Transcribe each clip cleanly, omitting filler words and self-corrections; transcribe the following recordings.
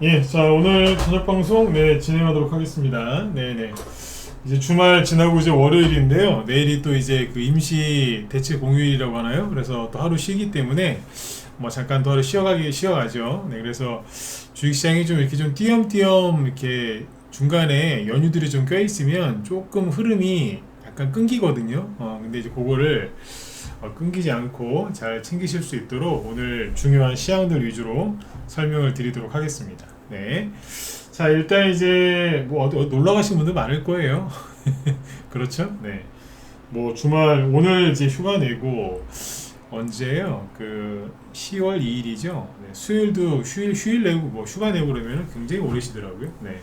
예, 자, 오늘 저녁 방송, 진행하도록 하겠습니다. 네네. 이제 주말 지나고 이제 월요일인데요. 내일이 또 이제 그 임시 대체 공휴일이라고 하나요? 그래서 또 하루 쉬기 때문에 뭐 잠깐 또 하루 쉬어가죠. 네, 그래서 주식시장이 좀 이렇게 좀 띄엄띄엄 이렇게 중간에 연휴들이 좀 껴있으면 조금 흐름이 약간 끊기거든요. 근데 이제 그거를 끊기지 않고 잘 챙기실 수 있도록 오늘 중요한 시황들 위주로 설명을 드리도록 하겠습니다. 네. 자, 일단 이제 뭐 어디 놀러 가신 분들 많을 거예요. 그렇죠? 네. 뭐 주말 오늘 이제 휴가 내고 언제예요? 그 10월 2일이죠. 네. 수요일도 휴일 내고 뭐 휴가 내고 그러면 굉장히 오래시더라고요. 네.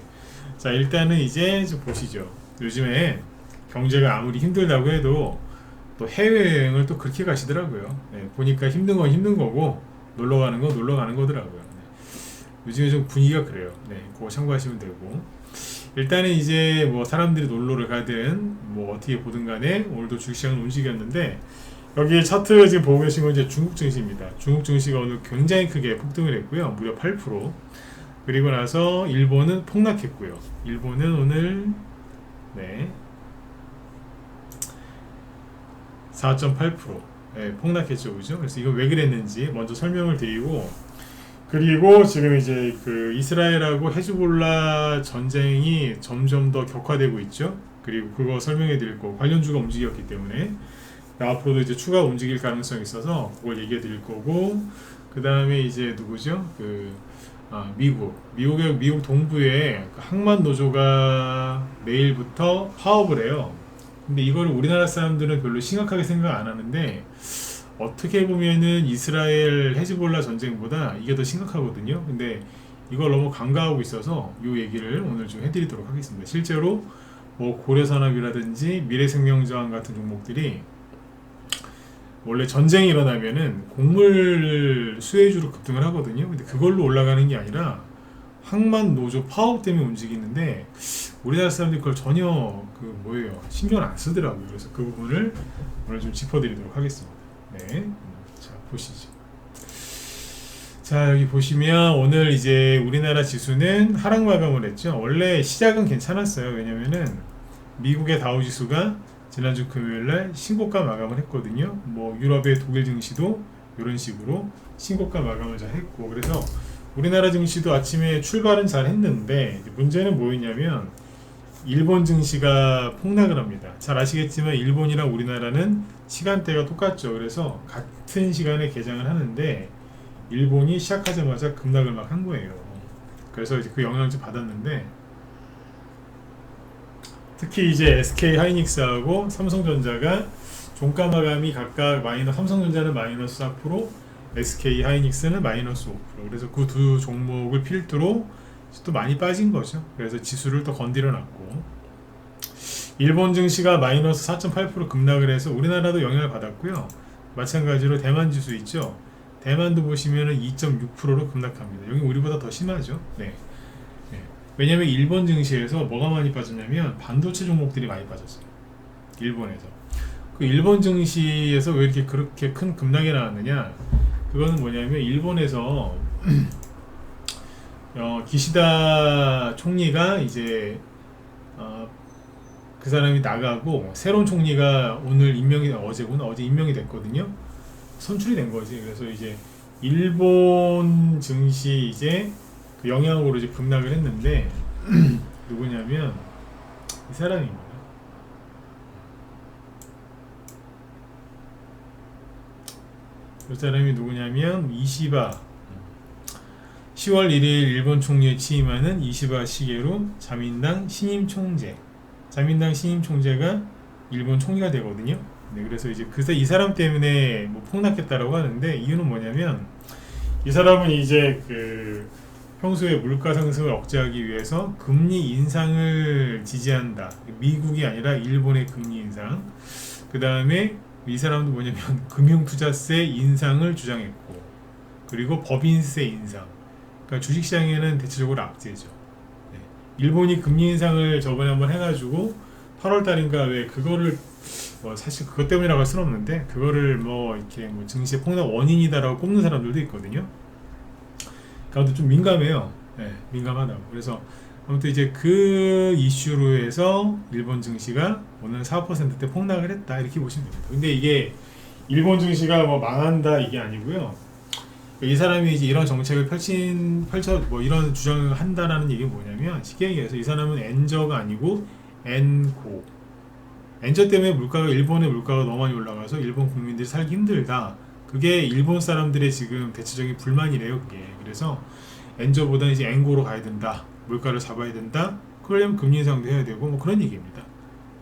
자, 일단은 이제 좀 보시죠. 요즘에 경제가 아무리 힘들다고 해도 또 해외여행을 또 그렇게 가시더라고요. 네, 보니까 힘든 건 힘든 거고 놀러 가는 건 놀러 가는 거더라고요. 네, 요즘에 좀 분위기가 그래요. 네, 그거 참고하시면 되고 일단은 이제 뭐 사람들이 놀러를 가든 뭐 어떻게 보든 간에 오늘도 주식시장은 움직였는데 여기 차트 지금 보고 계신 건 이제 중국 증시입니다. 중국 증시가 오늘 굉장히 크게 폭등을 했고요. 무려 8%. 그리고 나서 일본은 폭락했고요. 일본은 오늘 네, 4.8% 폭락했죠, 그죠? 그래서 이거 왜 그랬는지 먼저 설명을 드리고 그리고 지금 이제 그 이스라엘하고 헤즈볼라 전쟁이 점점 더 격화되고 있죠. 그리고 그거 설명해 드릴 거고 관련주가 움직였기 때문에 앞으로도 이제 추가 움직일 가능성이 있어서 그걸 얘기해 드릴 거고 그 다음에 이제 누구죠? 미국 동부에 그 항만 노조가 내일부터 파업을 해요. 근데 이거를 우리나라 사람들은 별로 심각하게 생각 안 하는데 어떻게 보면은 이스라엘 헤즈볼라 전쟁보다 이게 더 심각하거든요. 근데 이걸 너무 간과하고 있어서 이 얘기를 오늘 좀 해드리도록 하겠습니다. 실제로 뭐 고려산업이라든지 미래생명자원 같은 종목들이 원래 전쟁이 일어나면은 곡물 수혜주로 급등을 하거든요. 근데 그걸로 올라가는 게 아니라 항만 노조 파업 때문에 움직이는데 우리나라 사람들이 그걸 전혀 신경 안 쓰더라고요. 그래서 그 부분을 오늘 좀 짚어드리도록 하겠습니다. 네, 자 보시죠. 자 여기 보시면 오늘 이제 우리나라 지수는 하락 마감을 했죠. 원래 시작은 괜찮았어요. 왜냐면은 미국의 다우 지수가 지난주 금요일날 신고가 마감을 했거든요. 뭐 유럽의 독일 증시도 이런 식으로 신고가 마감을 잘 했고 그래서 우리나라 증시도 아침에 출발은 잘 했는데 문제는 뭐였냐면 일본 증시가 폭락을 합니다. 잘 아시겠지만 일본이랑 우리나라는 시간대가 똑같죠. 그래서 같은 시간에 개장을 하는데 일본이 시작하자마자 급락을 막 한 거예요. 그래서 이제 그 영향을 좀 받았는데 특히 이제 SK 하이닉스하고 삼성전자가 종가 마감이 각각 삼성전자는 마이너스 4%, SK 하이닉스는 마이너스 5%. 그래서 그 두 종목을 필두로 또 많이 빠진 거죠. 그래서 지수를 또 건드려 놨고 일본 증시가 마이너스 4.8% 급락을 해서 우리나라도 영향을 받았고요. 마찬가지로 대만 지수 있죠. 대만도 보시면은 2.6%로 급락합니다. 여기 우리보다 더 심하죠. 네. 왜냐면 일본 증시에서 뭐가 많이 빠졌냐면 반도체 종목들이 많이 빠졌어요. 일본에서. 그 일본 증시에서 왜 이렇게 그렇게 큰 급락이 나왔느냐? 그거는 뭐냐면 일본에서 기시다 총리가 이제 그 사람이 나가고 새로운 총리가 오늘 어제 임명이 됐거든요. 선출이 된 거지. 그래서 이제 일본 증시 이제 그 영향으로 이제 급락을 했는데 누구냐면 이 사람입니다. 이 사람이 누구냐면 이시바 10월 1일 일본 총리에 취임하는 이시바 시게루 자민당 신임 총재. 자민당 신임 총재가 일본 총리가 되거든요. 네, 그래서 이제 이 사람 때문에 뭐 폭락했다라고 하는데 이유는 뭐냐면 이 사람은 이제 평소에 물가 상승을 억제하기 위해서 금리 인상을 지지한다. 미국이 아니라 일본의 금리 인상. 그 다음에 이 사람도 뭐냐면 금융투자세 인상을 주장했고 그리고 법인세 인상. 그러니까 주식시장에는 대체적으로 악재죠. 네. 일본이 금리 인상을 저번에 한번 해가지고 8월달인가 왜 그거를 사실 그것 때문이라고 할 수는 없는데 그거를 이렇게 증시의 폭락 원인이다라고 꼽는 사람들도 있거든요. 그러니까 좀 민감해요. 네, 민감하다고. 그래서 아무튼 이제 그 이슈로 해서 일본 증시가 오늘 4%대 폭락을 했다 이렇게 보시면 됩니다. 근데 이게 일본 증시가 뭐 망한다 이게 아니고요. 이 사람이 이제 이런 정책을 펼쳐 뭐 이런 주장을 한다라는 얘기가 뭐냐면 쉽게 얘기해서 이 사람은 엔저가 아니고 엔고. 엔저 때문에 물가가 일본의 물가가 너무 많이 올라가서 일본 국민들이 살기 힘들다. 그게 일본 사람들의 지금 대체적인 불만이래요. 그게. 그래서 엔저보다 이제 엔고로 가야 된다. 물가를 잡아야 된다. 그러려면 금리 인상도 해야 되고 뭐 그런 얘기입니다.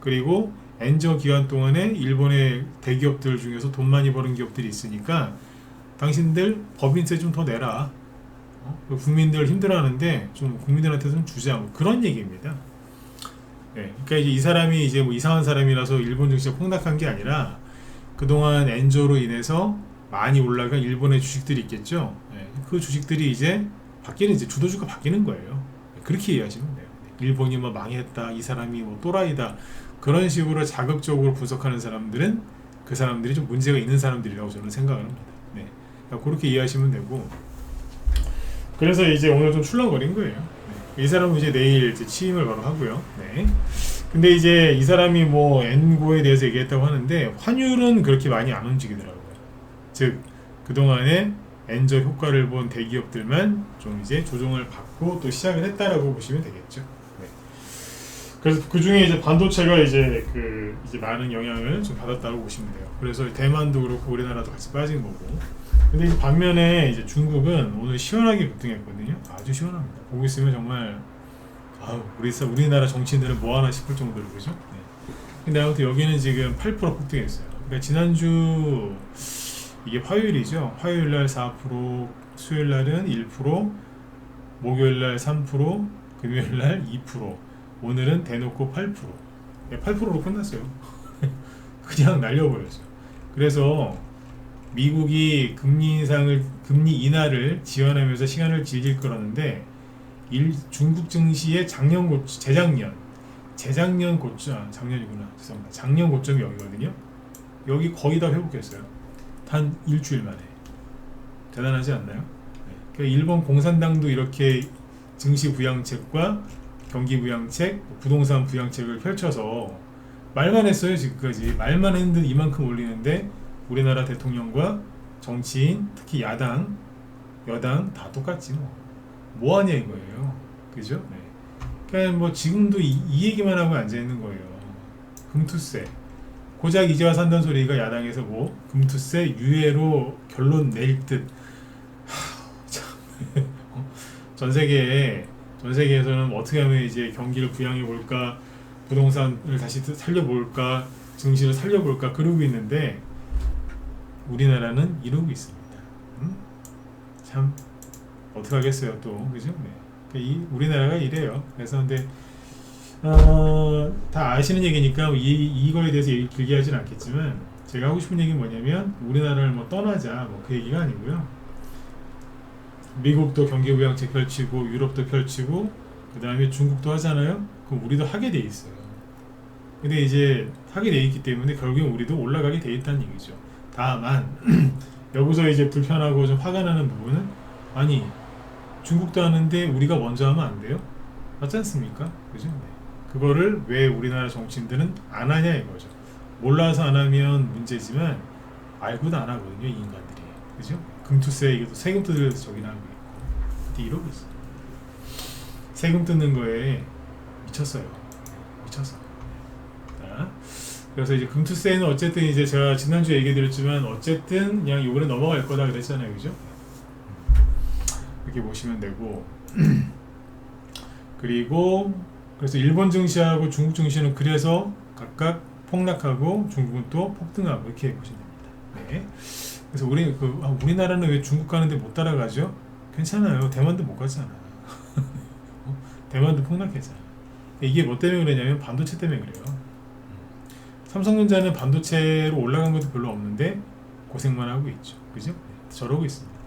그리고 엔저 기간 동안에 일본의 대기업들 중에서 돈 많이 버는 기업들이 있으니까 당신들 법인세 좀 더 내라. 국민들 힘들어하는데 좀 국민들한테 좀 주자. 뭐 그런 얘기입니다. 네, 그러니까 이제 이 사람이 이제 뭐 이상한 사람이라서 일본 증시가 폭락한 게 아니라 그동안 엔저로 인해서 많이 올라간 일본의 주식들이 있겠죠. 네, 그 주식들이 이제 바뀌는 이제 주도주가 바뀌는 거예요. 그렇게 이해하시면 돼요. 일본이 뭐 망했다, 이 사람이 뭐 또라이다 그런 식으로 자극적으로 분석하는 사람들은 그 사람들이 좀 문제가 있는 사람들이라고 저는 생각을 합니다. 네, 그러니까 그렇게 이해하시면 되고 그래서 이제 오늘 좀 출렁거린 거예요. 이 사람은 이제 내일 이제 취임을 바로 하고요. 네. 근데 이제 이 사람이 뭐 엔고에 대해서 얘기했다고 하는데 환율은 그렇게 많이 안 움직이더라고요. 즉 그동안에 엔저 효과를 본 대기업들만 좀 이제 조정을 받고 또 시작을 했다라고 보시면 되겠죠. 네. 그래서 그 중에 이제 반도체가 이제 이제 많은 영향을 좀 받았다고 보시면 돼요. 그래서 대만도 그렇고 우리나라도 같이 빠진 거고. 근데 이제 반면에 이제 중국은 오늘 시원하게 급등했거든요. 아주 시원합니다. 보고 있으면 정말 우리나라 정치인들은 뭐 하나 싶을 정도로 그죠? 네. 근데 아무튼 여기는 지금 8% 폭등했어요. 그러니까 지난주 이게 화요일이죠. 화요일날 4%, 수요일날은 1%, 목요일날 3%, 금요일날 2%, 오늘은 대놓고 8%. 8%로 끝났어요. 그냥 날려버렸어요. 그래서 미국이 금리 인하를 지원하면서 시간을 즐길 거라는데 중국 증시의 작년 작년이구나. 죄송합니다. 작년 고점이 여기거든요. 여기 거의 다 회복했어요. 단 일주일 만에. 대단하지 않나요? 네. 그러니까 일본 공산당도 이렇게 증시 부양책과 경기 부양책, 부동산 부양책을 펼쳐서 말만 했어요. 지금까지 말만 했는데 이만큼 올리는데 우리나라 대통령과 정치인, 특히 야당, 여당 다 똑같지 뭐 하냐 이거예요. 그죠? 네. 그러니까 뭐 지금도 이 얘기만 하고 앉아 있는 거예요. 금투세. 고작 이제 와서 한다는 소리가 야당에서 뭐 금투세 유예로 결론 낼 듯. 전 세계에서는 어떻게 하면 이제 경기를 부양해 볼까, 부동산을 다시 살려볼까, 증시를 살려볼까 그러고 있는데 우리나라는 이러고 있습니다. 참 어떻게 하겠어요 또 그죠? 네. 그러니까 우리나라가 이래요. 그래서 근데 다 아시는 얘기니까 이거에 대해서 길게 하진 않겠지만 제가 하고 싶은 얘기는 뭐냐면 우리나라를 뭐 떠나자 뭐 그 얘기가 아니고요. 미국도 경기 부양책 펼치고 유럽도 펼치고 그 다음에 중국도 하잖아요. 그럼 우리도 하게 돼 있어요. 근데 이제 하게 돼 있기 때문에 결국엔 우리도 올라가게 돼 있다는 얘기죠. 다만 여기서 이제 불편하고 좀 화가 나는 부분은 아니 중국도 하는데 우리가 먼저 하면 안 돼요? 맞지 않습니까? 그죠? 네. 그거를 왜 우리나라 정치인들은 안 하냐 이거죠. 몰라서 안 하면 문제지만 알고도 안 하거든요 이 인간들이. 그죠? 금투세 이것도 세금 뜯을 저기나 하고 있고 근데 이러고 있어. 세금 뜯는 거에 미쳤어요. 미쳤어. 자, 그래서 이제 금투세는 어쨌든 이제 제가 지난주에 얘기드렸지만 어쨌든 그냥 요번에 넘어갈 거다 그랬잖아요. 그죠? 이렇게 보시면 되고 그리고 그래서 일본 증시하고 중국 증시는 그래서 각각 폭락하고 중국은 또 폭등하고 이렇게 보시면 됩니다. 네. 그래서 우리나라는 왜 중국 가는데 못 따라가죠? 괜찮아요. 대만도 못 가잖아. 대만도 폭락했잖아. 이게 뭐 때문에 그러냐면 반도체 때문에 그래요. 삼성전자는 반도체로 올라간 것도 별로 없는데 고생만 하고 있죠. 그죠? 네. 저러고 있습니다.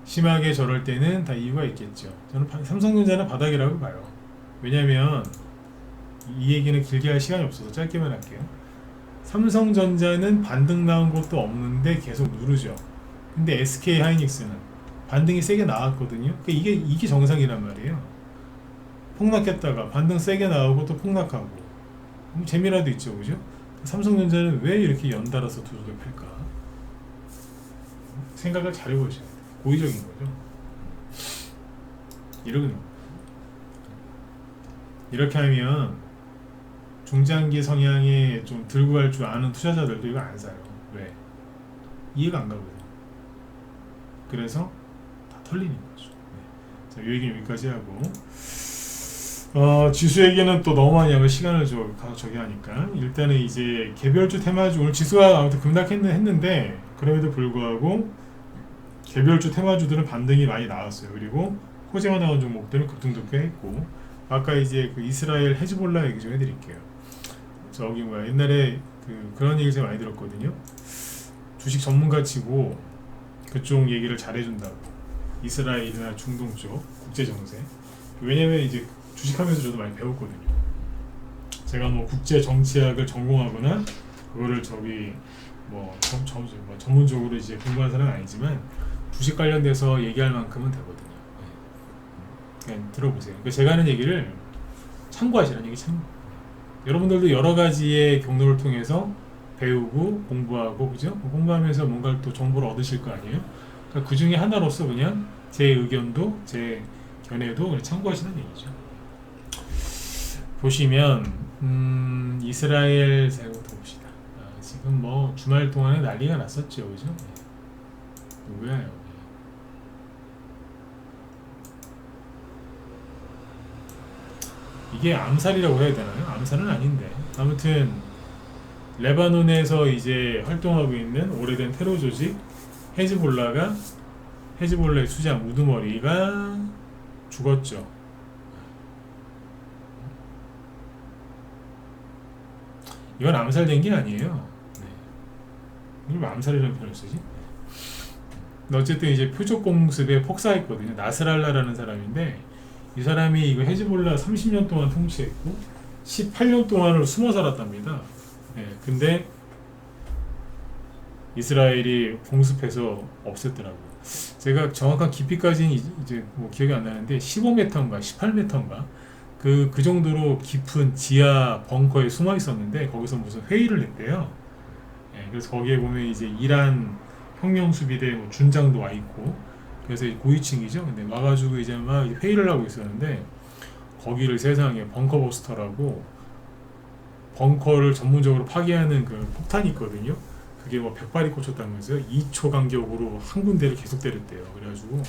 심하게 저럴 때는 다 이유가 있겠죠. 저는 삼성전자는 바닥이라고 봐요. 왜냐면 이 얘기는 길게 할 시간이 없어서 짧게만 할게요. 삼성전자는 반등 나온 것도 없는데 계속 누르죠. 근데 SK 하이닉스는 반등이 세게 나왔거든요. 그러니까 이게 정상이란 말이에요. 폭락했다가 반등 세게 나오고 또 폭락하고 재미라도 있죠, 그죠? 삼성전자는 왜 이렇게 연달아서 두둑을 팰까? 생각을 잘 해보셔야 돼요. 고의적인 거죠. 이렇게 하면 중장기 성향에 좀 들고 갈 줄 아는 투자자들도 이거 안 사요. 왜? 이해가 안 가거든요. 그래서 다 털리는 거죠. 네. 자, 이 얘기는 여기까지 하고 지수 얘기는 또 너무 많이 하고 시간을 저기 하니까 일단은 이제 개별주 테마주 오늘 지수가 아무튼 급락했는데 그럼에도 불구하고 개별주 테마주들은 반등이 많이 나왔어요. 그리고 호재가 나온 종목들은 급등도 꽤 했고 아까 이제 그 이스라엘 헤즈볼라 얘기 좀 해드릴게요. 저기 뭐야 옛날에 그런 얘기 제가 많이 들었거든요. 주식 전문가 치고 그쪽 얘기를 잘해준다고 이스라엘이나 중동 쪽 국제 정세. 왜냐면 이제 주식하면서 저도 많이 배웠거든요. 제가 뭐 국제 정치학을 전공하거나 그거를 저기 뭐 전문적으로 이제 공부한 사람은 아니지만 주식 관련돼서 얘기할 만큼은 되거든요. 그냥 들어보세요. 그러니까 제가 하는 얘기를 참고하시라는 얘기 참고. 여러분들도 여러 가지의 경로를 통해서 배우고 공부하고 그죠? 공부하면서 뭔가 또 정보를 얻으실 거 아니에요? 그러니까 그 중에 하나로서 그냥 제 의견도 제 견해도 그냥 참고하시는 얘기죠. 보시면 이스라엘 세부터 봅시다. 지금 뭐 주말 동안에 난리가 났었죠, 그죠? 누구야요? 이게 암살이라고 해야 되나요? 암살은 아닌데 아무튼 레바논에서 이제 활동하고 있는 오래된 테러 조직 헤즈볼라의 수장 우두머리가 죽었죠. 이건 암살된 게 아니에요. 네. 이걸 암살이라는 표현을 쓰지? 어쨌든 이제 표적 공습에 폭사했거든요. 나스랄라라는 사람인데 이 사람이 이거 헤즈볼라 30년 동안 통치했고 18년 동안을 숨어 살았답니다. 네, 근데 이스라엘이 공습해서 없앴더라고요. 제가 정확한 깊이까지는 이제 뭐 기억이 안 나는데 15m인가 18m인가 그 정도로 깊은 지하 벙커에 숨어 있었는데 거기서 무슨 회의를 했대요. 네, 그래서 거기에 보면 이제 이란 혁명수비대 뭐 준장도 와 있고 그래서 고위층이죠. 근데 와가지고 이제 막 회의를 하고 있었는데 거기를 세상에 벙커버스터라고 벙커를 전문적으로 파괴하는 그 폭탄이 있거든요. 그게 뭐 100발이 꽂혔다면서요. 2초 간격으로 한 군데를 계속 때렸대요. 그래가지고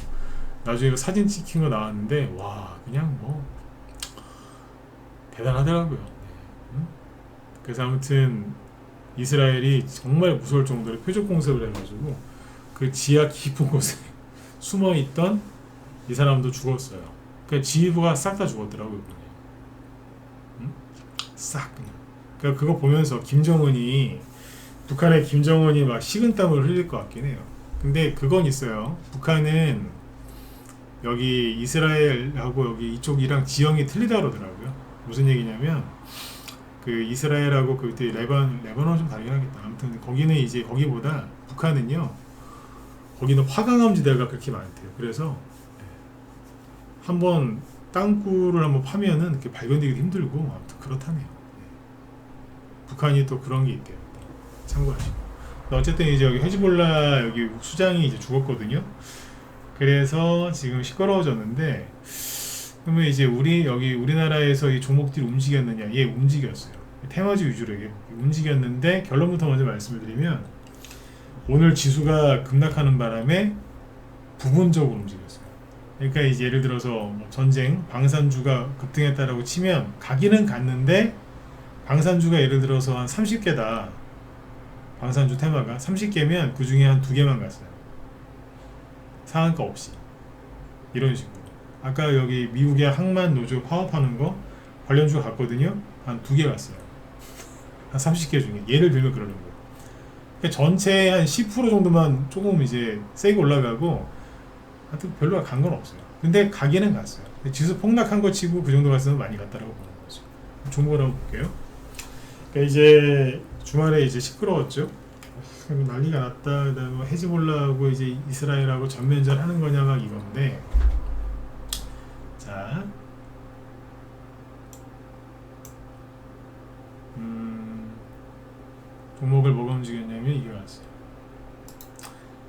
나중에 그 사진 찍힌 거 나왔는데 와 그냥 뭐 대단하더라고요. 응? 그래서 아무튼 이스라엘이 정말 무서울 정도로 표적 공습을 해가지고 그 지하 깊은 곳에 숨어있던 이 사람도 죽었어요. 그러니까 지휘부가 싹 다 죽었더라고요. 응? 싹 그냥. 그러니까 그거 보면서 북한의 김정은이 막 식은땀을 흘릴 것 같긴 해요. 근데 그건 있어요. 북한은 여기 이스라엘하고 여기 이쪽이랑 지형이 틀리다 그러더라고요. 무슨 얘기냐면 그 이스라엘하고 그때 레바논은 좀 다르긴 하겠다. 아무튼 거기는 이제 거기보다 북한은요. 거기는 화강암지대가 그렇게 많대요. 그래서 한번 땅굴을 한번 파면은 이렇게 발견되기도 힘들고 아무튼 그렇다네요. 북한이 또 그런 게 있대요. 참고하시고. 어쨌든 이제 여기 헤즈볼라 여기 수장이 이제 죽었거든요. 그래서 지금 시끄러워졌는데 그러면 이제 우리나라에서 이 종목들이 움직였느냐? 예, 움직였어요. 테마주 위주로 움직였는데 결론부터 먼저 말씀을 드리면 오늘 지수가 급락하는 바람에 부분적으로 움직였어요. 그러니까 이제 예를 들어서 뭐 전쟁, 방산주가 급등했다라고 치면 가기는 갔는데 방산주가 예를 들어서 한 30개다. 방산주 테마가 30개면 그 중에 한 2개만 갔어요. 상한가 없이. 이런 식으로. 아까 여기 미국의 항만 노조 파업하는 거 관련주가 갔거든요. 한 2개 갔어요. 한 30개 중에. 예를 들면 그러는 거예요. 그러니까 전체의 한 10% 정도만 조금 이제 세게 올라가고 하여튼 별로 간 건 없어요. 근데 가기는 갔어요. 지수 폭락한 거 치고 그 정도 갔으면 많이 갔다라고 보는 거죠. 종목을 한번 볼게요. 그러니까 이제 주말에 이제 시끄러웠죠. 난리가 났다. 그다음에 뭐 헤즈볼라하고 이제 이스라엘하고 전면전 하는 거냐 막 이건데, 자, 종목을 뭐가 움직였냐면 이게 왔어요.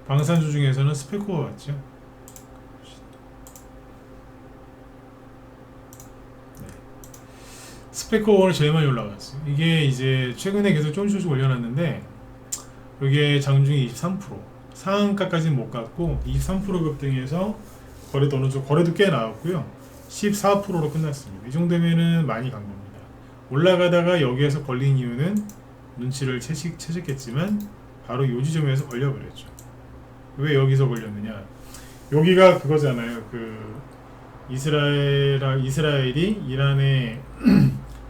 방산주 중에서는 스페코가 왔죠. 네. 스페코가 오늘 제일 많이 올라갔어요. 이게 이제 최근에 계속 조금씩 올려놨는데, 이게 장중이 23%, 상한가까지는 못 갔고 23% 급등해서 거래도 어느 정도, 거래도 꽤 나왔고요. 14%로 끝났습니다. 이 정도면은 많이 간 겁니다. 올라가다가 여기에서 걸린 이유는 눈치를 채셨겠지만 바로 이 지점에서 걸려버렸죠. 왜 여기서 걸렸느냐? 여기가 그거잖아요. 그 이스라엘이 이란에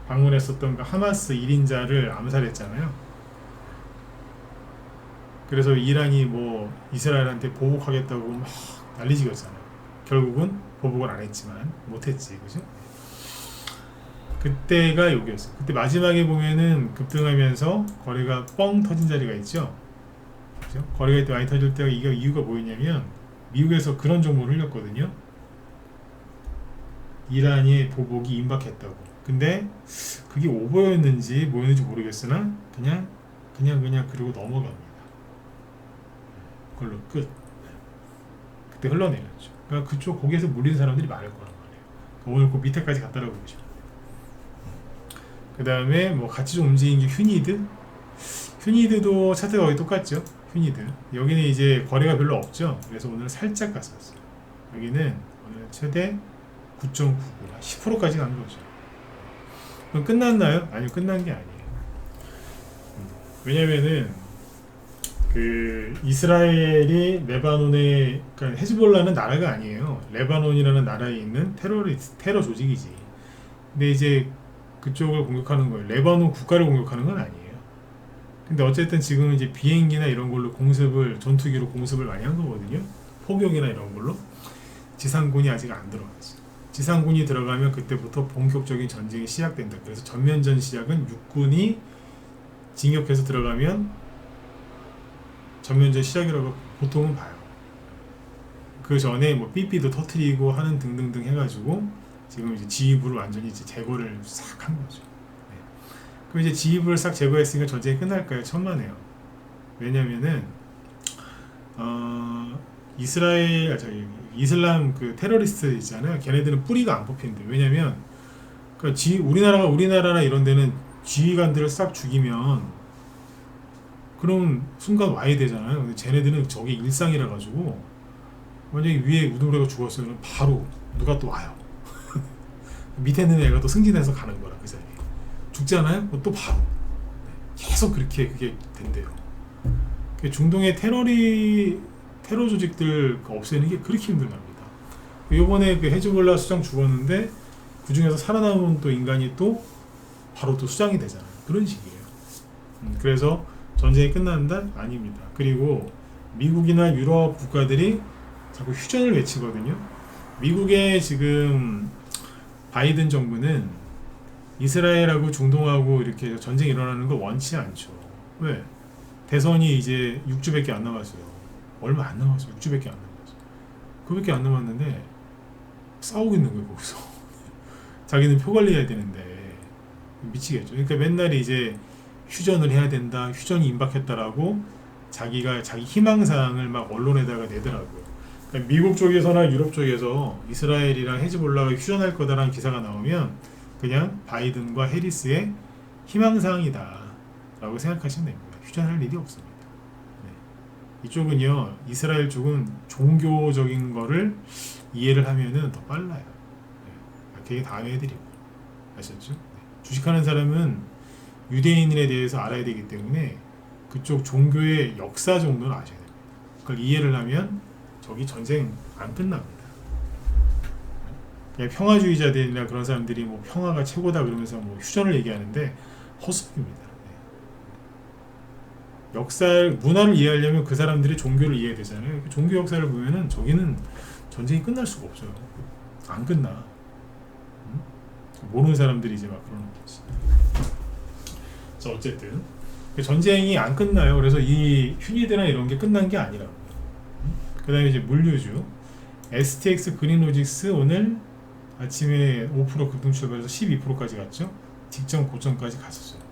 방문했었던 그 하마스 1인자를 암살했잖아요. 그래서 이란이 뭐 이스라엘한테 보복하겠다고 막 난리지었잖아요. 결국은 보복을 안 했지만 못했지, 그죠? 그때가 여기였어요. 그때 마지막에 보면은 급등하면서 거래가 뻥 터진 자리가 있죠. 그죠? 거래가 이때 많이 터질 때가 이유가 뭐였냐면 미국에서 그런 정보를 흘렸거든요. 이란이 보복이 임박했다고. 근데 그게 오버였는지 뭐였는지 모르겠으나 그냥 그리고 넘어갑니다. 그걸로 끝. 그때 흘러내렸죠. 그러니까 그쪽 거기에서 물린 사람들이 많을 거란 말이에요. 오늘 그 밑에까지 갔다라고 보시면 돼요. 그 다음에 뭐 같이 좀 움직인 게 휴니드도 차트가 거의 똑같죠. 휴니드 여기는 이제 거래가 별로 없죠. 그래서 오늘 살짝 갔었어요. 여기는 오늘 최대 9.99, 10%까지 간 거죠. 그럼 끝났나요? 아니요, 끝난 게 아니에요. 왜냐면은 그 이스라엘이 레바논에, 그러니까 헤즈볼라는 나라가 아니에요. 레바논이라는 나라에 있는 테러 조직이지. 근데 이제 그쪽을 공격하는 거예요. 레바논 국가를 공격하는 건 아니에요. 근데 어쨌든 지금 이제 비행기나 이런 걸로 전투기로 공습을 많이 한 거거든요. 포격이나 이런 걸로. 지상군이 아직 안 들어갔어요. 지상군이 들어가면 그때부터 본격적인 전쟁이 시작된다. 그래서 전면전 시작은 육군이 진격해서 들어가면 전면전 시작이라고 보통은 봐요. 그 전에 뭐 삐삐도 터트리고 하는 등등등 해가지고 지금 이제 지휘부를 완전히 이제 제거를 싹 한 거죠. 네. 그럼 이제 지휘부를 싹 제거했으니까 전쟁이 끝날까요? 천만에요. 왜냐면은 이슬람 그 테러리스트 있잖아요. 걔네들은 뿌리가 안 뽑힌대. 왜냐면 그러니까 우리나라나 이런 데는 지휘관들을 싹 죽이면 그럼 순간 와야 되잖아요. 근데 쟤네들은 저게 일상이라 가지고 만약에 위에 우두머리가 죽었으면 바로 누가 또 와요. 밑에 있는 애가 또 승진해서 가는 거라 그 자리에. 죽잖아요? 또 바로. 계속 그렇게 그게 된대요. 중동의 테러 조직들 없애는 게 그렇게 힘들답니다. 요번에 그 헤즈볼라 수장 죽었는데 그 중에서 살아남은 또 인간이 또 바로 또 수장이 되잖아요. 그런 식이에요. 그래서 전쟁이 끝난다? 아닙니다. 그리고 미국이나 유럽 국가들이 자꾸 휴전을 외치거든요. 미국의 지금 바이든 정부는 이스라엘하고 중동하고 이렇게 전쟁이 일어나는 걸 원치 않죠. 왜? 대선이 이제 6주밖에 안 남았어요. 얼마 안 남았어요. 6주밖에 안 남았어요. 그밖에 안 남았는데 싸우고 있는 거예요, 거기서. 자기는 표 관리해야 되는데 미치겠죠. 그러니까 맨날 이제 휴전을 해야 된다, 휴전이 임박했다라고 자기 희망사항을 막 언론에다가 내더라고요. 그러니까 미국 쪽에서나 유럽 쪽에서 이스라엘이랑 헤즈볼라가 휴전할 거다라는 기사가 나오면 그냥 바이든과 해리스의 희망사항이다 라고 생각하시면 됩니다. 휴전할 일이 없습니다. 네. 이쪽은요, 이스라엘 쪽은 종교적인 거를 이해를 하면은 더 빨라요. 네. 되게 다음에 해드리고. 아셨죠? 네. 주식하는 사람은 유대인에 대해서 알아야 되기 때문에 그쪽 종교의 역사 정도는 아셔야 됩니다. 그걸 이해를 하면 저기 전쟁 안 끝납니다. 그냥 평화주의자들이나 그런 사람들이 뭐 평화가 최고다 그러면서 뭐 휴전을 얘기하는데 헛소리입니다. 문화를 이해하려면 그 사람들이 종교를 이해해야 되잖아요. 종교 역사를 보면은 저기는 전쟁이 끝날 수가 없어요. 안 끝나. 모르는 사람들이 이제 막 그러는 거지. 자, 어쨌든 전쟁이 안 끝나요. 그래서 이 휴니드나 이런 게 끝난 게 아니라고. 그 다음에 이제 물류주 STX 그린로직스 오늘 아침에 5% 급등 출발해서 12%까지 갔죠. 직전 고점까지 갔었어요.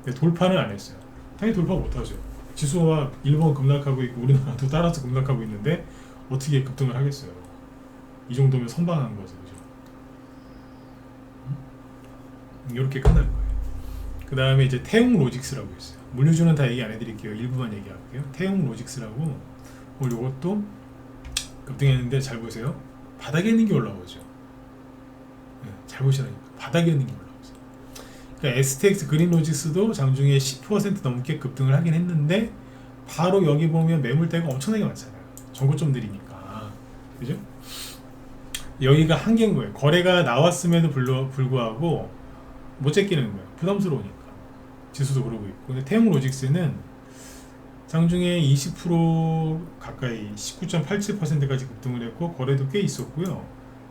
근데 돌파는 안 했어요. 당연히 돌파 못하죠. 지수가 일본 급락하고 있고 우리나라도 따라서 급락하고 있는데 어떻게 급등을 하겠어요. 이 정도면 선방한 거죠. 그죠? 이렇게 끝나는 거예요. 그 다음에 이제 태웅로직스라고 있어요. 물류주는 다 얘기 안 해드릴게요. 일부만 얘기할게요. 태웅로직스라고 오늘 이것도 급등했는데 잘 보세요. 바닥에 있는 게 올라오죠. 네, 잘 보시라니까. 바닥에 있는 게 올라오죠. 그러니까 STX 그린로직스도 장중에 10% 넘게 급등을 하긴 했는데 바로 여기 보면 매물대가 엄청나게 많잖아요. 전고점들이니까. 그죠? 여기가 한계인 거예요. 거래가 나왔음에도 불구하고 못 제끼는 거예요. 부담스러우니까. 지수도 그러고 있고. 근데 태웅로직스는 장중에 20% 가까이 19.87%까지 급등을 했고 거래도 꽤 있었고요.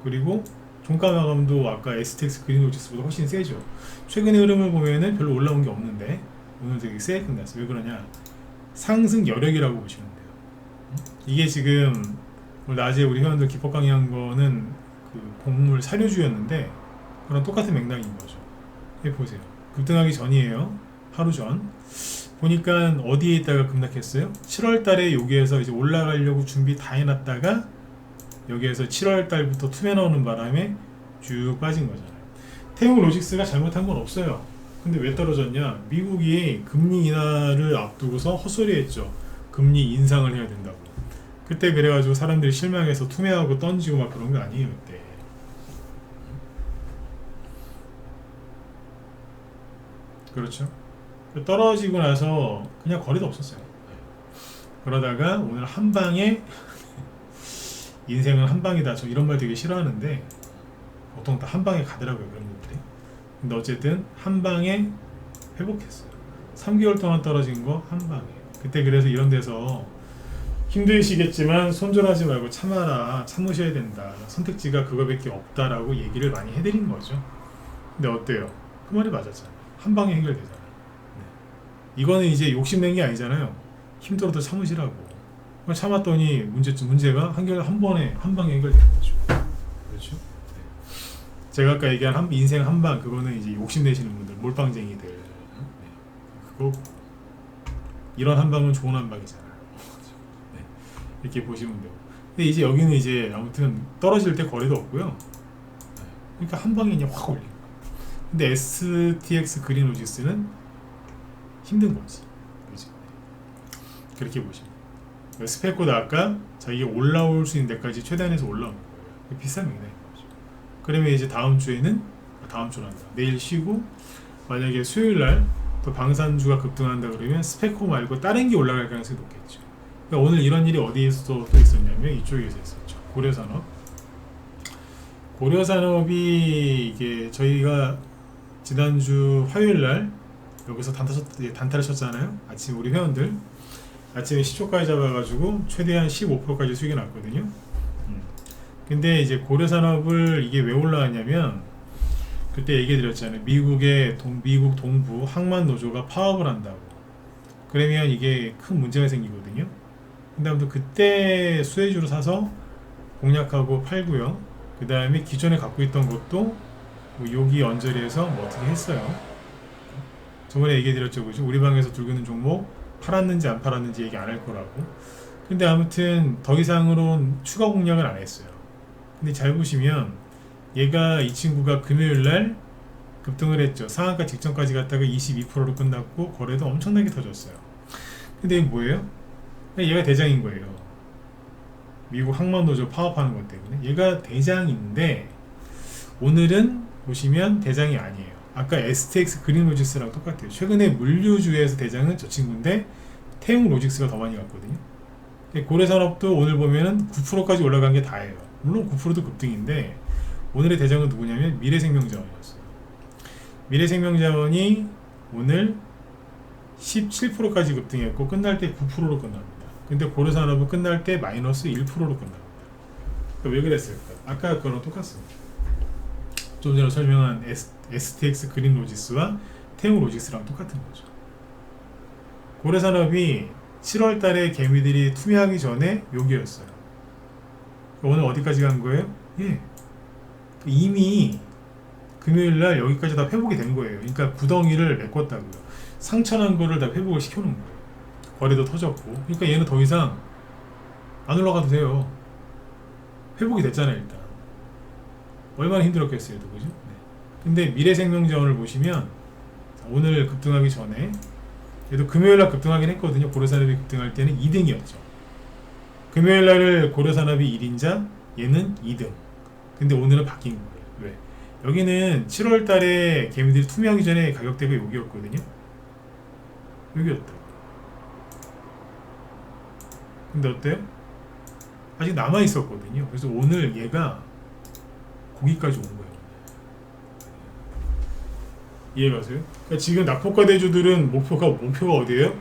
그리고 종가 마감도 아까 STX 그린로직스보다 훨씬 세죠. 최근의 흐름을 보면은 별로 올라온 게 없는데 오늘 되게 세게 끝났어요. 왜 그러냐? 상승 여력이라고 보시면 돼요. 이게 지금 오늘 낮에 우리 회원들 기법 강의한 거는 그 곡물 사료주였는데 그런 똑같은 맥락인 거죠. 여기 보세요. 급등하기 전이에요. 하루 전. 보니까 어디에 있다가 급락했어요? 7월 달에 여기에서 이제 올라가려고 준비 다 해놨다가 여기에서 7월 달부터 투매 나오는 바람에 쭉 빠진 거잖아요. 태웅로직스가 잘못한 건 없어요. 근데 왜 떨어졌냐? 미국이 금리 인하를 앞두고서 헛소리했죠. 금리 인상을 해야 된다고. 그때 그래가지고 사람들이 실망해서 투매하고 던지고 막 그런 거 아니에요 그때. 그렇죠. 떨어지고 나서 그냥 거래도 없었어요. 그러다가 오늘 한 방에 인생은 한 방이다. 저 이런 말 되게 싫어하는데 보통 다 한 방에 가더라고요 그런 분들이. 근데 어쨌든 한 방에 회복했어요. 3개월 동안 떨어진 거 한 방에. 그때 그래서 이런 데서 힘드시겠지만 손절하지 말고 참아라. 참으셔야 된다. 선택지가 그거밖에 없다라고 얘기를 많이 해드린 거죠. 근데 어때요? 그 말이 맞았잖아요. 한 방에 해결되잖아요. 네. 이거는 이제 욕심낸 게 아니잖아요. 힘들어도 참으시라고. 참았더니 문제가 한 번에 한 방에 해결되는 거죠. 그렇죠? 네. 제가 아까 얘기한 인생 한 방 그거는 이제 욕심내시는 분들, 몰빵쟁이들. 네. 그거 이런 한 방은 좋은 한 방이잖아요. 네. 이렇게 보시면 되고. 근데 이제 여기는 이제 아무튼 떨어질 때 거래도 없고요. 네. 그러니까 한 방에 그냥 확 올리는 거예요. 근데 STX 그린로직스는 힘든 거지. 그렇죠? 그렇게 보시면. 스펙보다 아까 자기가 올라올 수 있는 데까지 최대한해서 올라오는 거예요. 비싼 맥락인 거죠. 그러면 이제 다음 주에는 다음 주란다. 내일 쉬고 만약에 수요일날 또 방산주가 급등한다 그러면 스펙호 말고 다른 게 올라갈 가능성이 높겠죠. 그러니까 오늘 이런 일이 어디에서 또 있었냐면 이쪽에서 있었죠. 고려산업. 고려산업이 이게 저희가 지난주 화요일날 여기서 단타를 쳤잖아요. 아침 우리 회원들 아침에 10초까지 잡아가지고 최대한 15%까지 수익이 났거든요. 근데 이제 고려산업을 이게 왜 올라왔냐면 그때 얘기 드렸잖아요. 미국 동부 항만 노조가 파업을 한다고. 그러면 이게 큰 문제가 생기거든요. 근데 아무튼 그때 수혜주로 사서 공략하고 팔고요. 그 다음에 기존에 갖고 있던 것도 뭐 여기 언저리에서 뭐 어떻게 했어요. 저번에 얘기 드렸죠. 그죠? 우리 방에서 들고 있는 종목 팔았는지 안 팔았는지 얘기 안 할 거라고. 근데 아무튼 더 이상으로는 추가 공략을 안 했어요. 근데 잘 보시면 얘가 이 친구가 금요일날 급등을 했죠. 상한가 직전까지 갔다가 22%로 끝났고 거래도 엄청나게 터졌어요. 근데 이게 뭐예요? 얘가 대장인 거예요. 미국 항만노조 파업하는 것 때문에 얘가 대장인데 오늘은 보시면 대장이 아니에요. 아까 STX 그린로직스랑 똑같아요. 최근에 물류주에서 대장은 저 친구인데 태웅로직스가 더 많이 갔거든요. 고려산업도 오늘 보면은 9%까지 올라간 게 다예요. 물론 9%도 급등인데 오늘의 대장은 누구냐면 미래생명자원이었어요. 미래생명자원이 오늘 17%까지 급등했고 끝날 때 9%로 끝납니다. 근데 고려산업은 끝날 때 마이너스 1%로 끝납니다. 그러니까 왜 그랬을까? 아까 거랑 똑같습니다. 좀 전에 설명한 STX 그린로직스와 태웅로직스랑 똑같은 거죠. 고래산업이 7월 달에 개미들이 투매하기 전에 여기였어요. 오늘 어디까지 간 거예요? 예. 이미 금요일 날 여기까지 다 회복이 된 거예요. 그러니까 구덩이를 메꿨다고요. 상처난 거를 다 회복을 시켜놓은 거예요. 거래도 터졌고. 그러니까 얘는 더 이상 안 올라가도 돼요. 회복이 됐잖아요, 일단. 얼마나 힘들었겠어요, 그죠? 네. 근데 미래생명자원을 보시면 오늘 급등하기 전에 얘도 금요일날 급등하긴 했거든요. 고려산업이 급등할 때는 2등이었죠. 금요일날을 고려산업이 1인자, 얘는 2등. 근데 오늘은 바뀐 거예요. 왜? 여기는 7월달에 개미들이 투매하기 전에 가격대가 여기였거든요. 여기였다. 근데 어때요? 아직 남아있었거든요. 그래서 오늘 얘가 거기까지 온 거예요. 이해가세요? 그러니까 지금 낙폭과 대주들은 목표가 어디예요?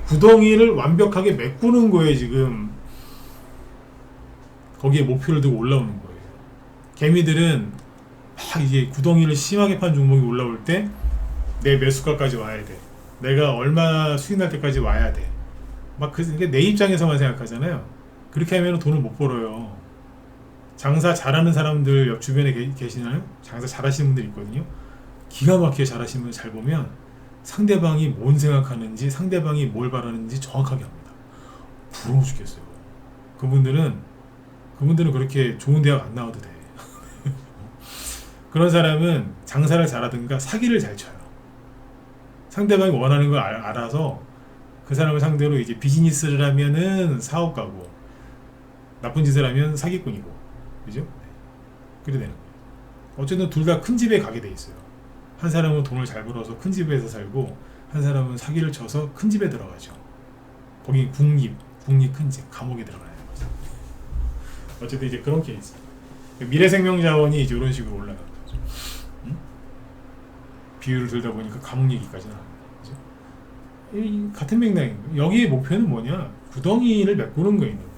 구덩이를 완벽하게 메꾸는 거예요. 지금 거기에 목표를 두고 올라오는 거예요. 개미들은 막 이제 구덩이를 심하게 판 종목이 올라올 때 내 매수가까지 와야 돼. 내가 얼마 수익 날 때까지 와야 돼. 막 그게 내 입장에서만 생각하잖아요. 그렇게 하면 돈을 못 벌어요. 장사 잘하는 사람들 옆 주변에 계시나요? 장사 잘하시는 분들 있거든요. 기가 막히게 잘하시는 분들 잘 보면 상대방이 뭔 생각하는지, 상대방이 뭘 바라는지 정확하게 합니다. 부러워 죽겠어요. 그분들은 그렇게 좋은 대학 안 나와도 돼. 그런 사람은 장사를 잘하든가 사기를 잘 쳐요. 상대방이 원하는 걸 알아서 그 사람을 상대로 이제 비즈니스를 하면은 사업가고, 나쁜 짓을 하면 사기꾼이고, 그죠? 네. 그래 되는 거예요. 어쨌든 둘 다 큰 집에 가게 돼 있어요. 한 사람은 돈을 잘 벌어서 큰 집에서 살고, 한 사람은 사기를 쳐서 큰 집에 들어가죠. 거기 국립 큰 집, 감옥에 들어가는 거죠. 어쨌든 이제 그런 케이스. 미래생명자원이 이제 이런 식으로 올라가는 거죠. 응? 비율을 들다 보니까 감옥 얘기까지 나옵니다. 그죠? 같은 맥락인 거예요. 여기의 목표는 뭐냐? 구덩이를 메꾸는 거 있는 거예요.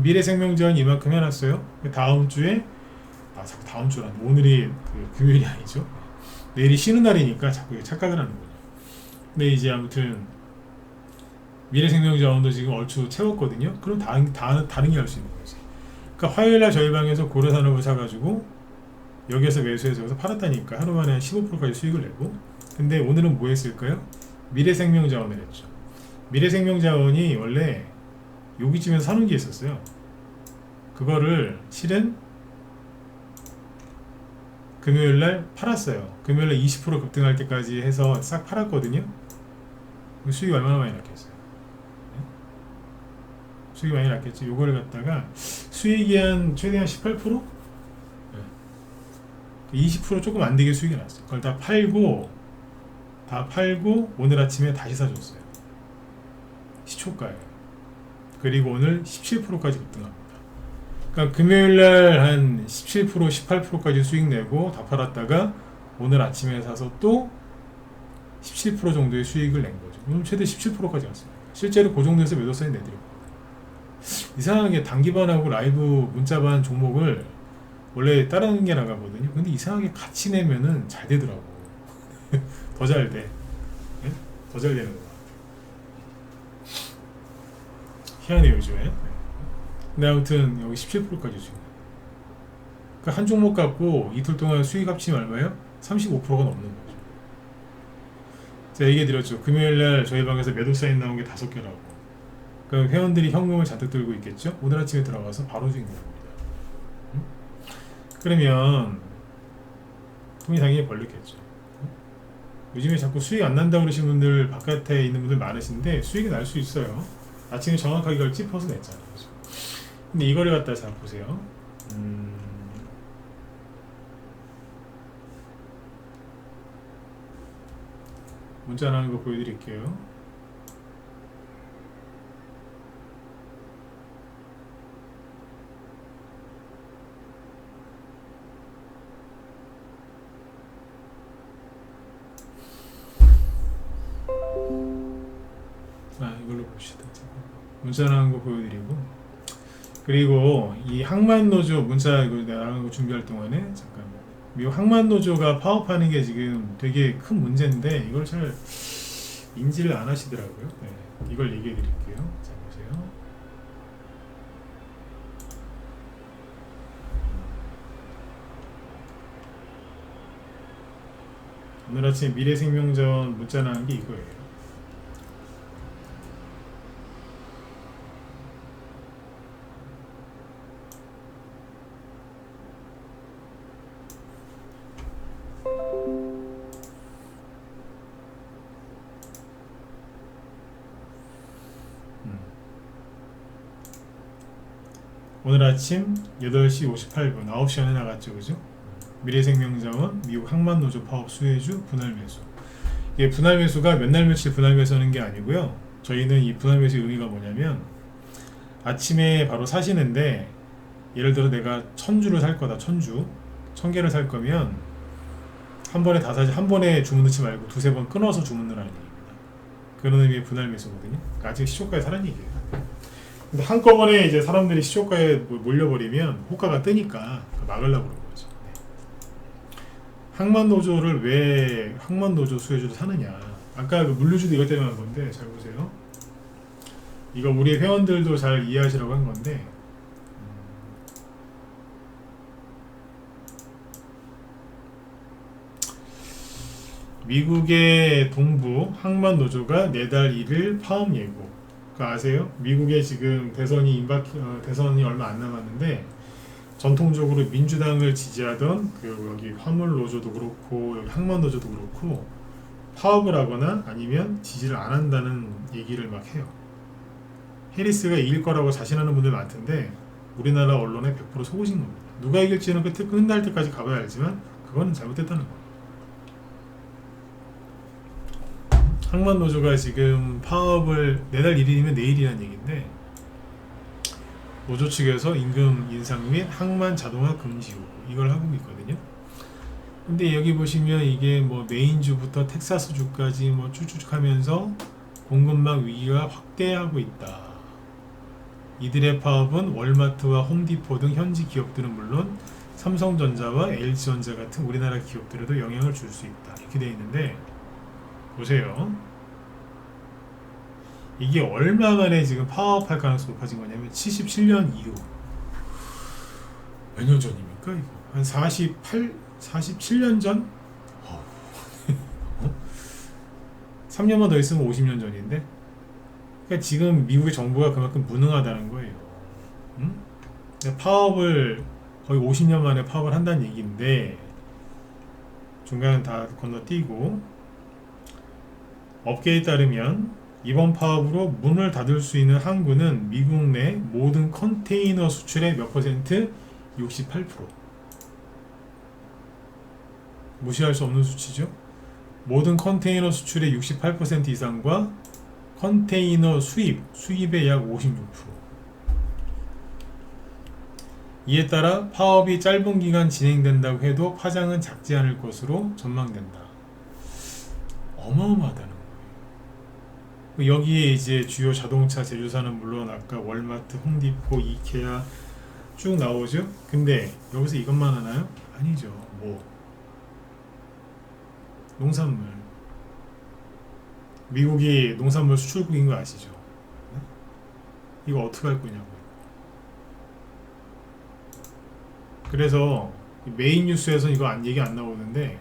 미래생명자원 이만큼 해놨어요. 다음 주에 자꾸 다음 주란 오늘이 금요일이 아니죠. 내일이 쉬는 날이니까 자꾸 착각을 하는 거죠. 근데 이제 아무튼 미래생명자원도 지금 얼추 채웠거든요. 그럼 다른 게 할 수 있는 거지. 그러니까 화요일날 저희 방에서 고려산업을 사가지고 여기에서 매수해서 여기서 팔았다니까 하루 만에 15%까지 수익을 내고. 근데 오늘은 뭐 했을까요? 미래생명자원을 했죠. 미래생명자원이 원래 여기쯤에서 사는 게 있었어요. 그거를 실은 금요일날 팔았어요. 금요일날 20% 급등할 때까지 해서 싹 팔았거든요. 수익이 얼마나 많이 났겠어요? 수익이 많이 났겠죠. 요거를 갖다가 수익이 최대한 18%? 20% 조금 안 되게 수익이 났어요. 그걸 다 팔고 오늘 아침에 다시 사줬어요. 시초가예요. 그리고 오늘 17%까지 급등합니다. 그러니까 금요일날 한 17%, 18%까지 수익 내고 다 팔았다가 오늘 아침에 사서 또 17% 정도의 수익을 낸 거죠. 오늘 최대 17%까지 갔어요. 실제로 그 정도에서 매도 사인 내드렸거든요. 이상하게 단기반하고 라이브 문자반 종목을 원래 다른 게 나가거든요. 근데 이상하게 같이 내면은 잘 되더라고. 더 잘 돼. 네? 더 잘 되는 거야. 희한해요, 요즘에. 근데 아무튼 여기 17%까지 수익. 그러니까 한 종목 갖고 이틀 동안 수익 합치면 얼마예요? 35%가 넘는 거죠. 제가 얘기해 드렸죠. 금요일날 저희 방에서 매도 사인 나온 게 5개라고. 그러니까 회원들이 현금을 잔뜩 들고 있겠죠. 오늘 아침에 들어가서 바로 수익 냅니다. 그러면 돈이 당연히 벌렸겠죠. 요즘에 자꾸 수익 안 난다고 그러시는 분들, 바깥에 있는 분들 많으신데 수익이 날 수 있어요. 아침에 정확하게 이걸 찝어서 냈잖아요. 그렇죠? 근데 이거를 갖다 잘 보세요. 문자 나오는 거 보여드릴게요. 이걸로 봅시다. 문자 나오는 거 보여드리고, 그리고 이 항만노조 문자 이거 나가는 거 준비할 동안에 잠깐만, 미국 항만노조가 파업하는 게 지금 되게 큰 문제인데 이걸 잘 인지를 안 하시더라고요. 네, 이걸 얘기해 드릴게요. 자, 보세요. 오늘 아침 미래생명자원 문자 나온 게 이거예요. 오늘 아침 8시 58분 9시 안에 나갔죠, 그죠? 미래생명자원 미국 항만노조 파업 수혜주 분할 매수. 이게 분할 매수가 몇 날 며칠 분할 매수하는 게 아니고요. 저희는 이 분할 매수의 의미가 뭐냐면 아침에 바로 사시는데, 예를 들어 내가 1000주를 살 거다. 1000개를 살 거면 한 번에 다 사지, 한 번에 주문 넣지 말고 두세 번 끊어서 주문 넣으라는 얘기입니다. 그런 의미의 분할 매수거든요. 그러니까 아직 시초가에 사라는 얘기예요. 근데 한꺼번에 이제 사람들이 시초가에 몰려버리면 호가가 뜨니까 막으려고 그런 거죠. 항만노조를 왜 항만노조 수혜주도 사느냐, 아까 그 물류주도 이것 때문에 한 건데, 잘 보세요. 이거 우리 회원들도 잘 이해하시라고 한 건데, 미국의 동부 항만노조가 내달 1일 파업 예고. 그거 아세요? 미국에 지금 대선이 얼마 안 남았는데, 전통적으로 민주당을 지지하던 그 여기 화물 노조도 그렇고 여기 항만 노조도 그렇고 파업을 하거나 아니면 지지를 안 한다는 얘기를 막 해요. 해리스가 이길 거라고 자신하는 분들 많던데 우리나라 언론에 100% 속으신 겁니다. 누가 이길지는 끝날 때까지 가봐야 알지만 그거는 잘못됐다는 거예요. 항만 노조가 지금 파업을 내달 1일이면 내일이라는 얘기인데, 노조 측에서 임금 인상 및 항만 자동화 금지 요구 이걸 하고 있거든요. 근데 여기 보시면 이게 뭐 메인주부터 텍사스주까지 뭐 쭉쭉 하면서 공급망 위기가 확대하고 있다. 이들의 파업은 월마트와 홈디포 등 현지 기업들은 물론 삼성전자와 LG전자 같은 우리나라 기업들에도 영향을 줄 수 있다. 이렇게 되어 있는데, 보세요. 이게 얼마 만에 지금 파업할 가능성이 높아진 거냐면 77년 이후. 몇 년 전입니까 이거? 한 47년 전? 3년만 더 있으면 50년 전인데? 그러니까 지금 미국의 정부가 그만큼 무능하다는 거예요. 응? 파업을 거의 50년 만에 파업을 한다는 얘기인데, 중간은 다 건너뛰고, 업계에 따르면 이번 파업으로 문을 닫을 수 있는 항구는 미국 내 모든 컨테이너 수출의 몇 퍼센트? 68%. 무시할 수 없는 수치죠. 모든 컨테이너 수출의 68% 이상과 컨테이너 수입의 약 56%. 이에 따라 파업이 짧은 기간 진행된다고 해도 파장은 작지 않을 것으로 전망된다. 어마어마하다는 거예요. 여기에 이제 주요 자동차 제조사는 물론 아까 월마트, 홈디포, 이케아 쭉 나오죠. 근데 여기서 이것만 하나요? 아니죠. 뭐 농산물. 미국이 농산물 수출국인 거 아시죠? 네? 이거 어떻게 할 거냐고요. 그래서 메인 뉴스에서 이거 얘기 안 나오는데,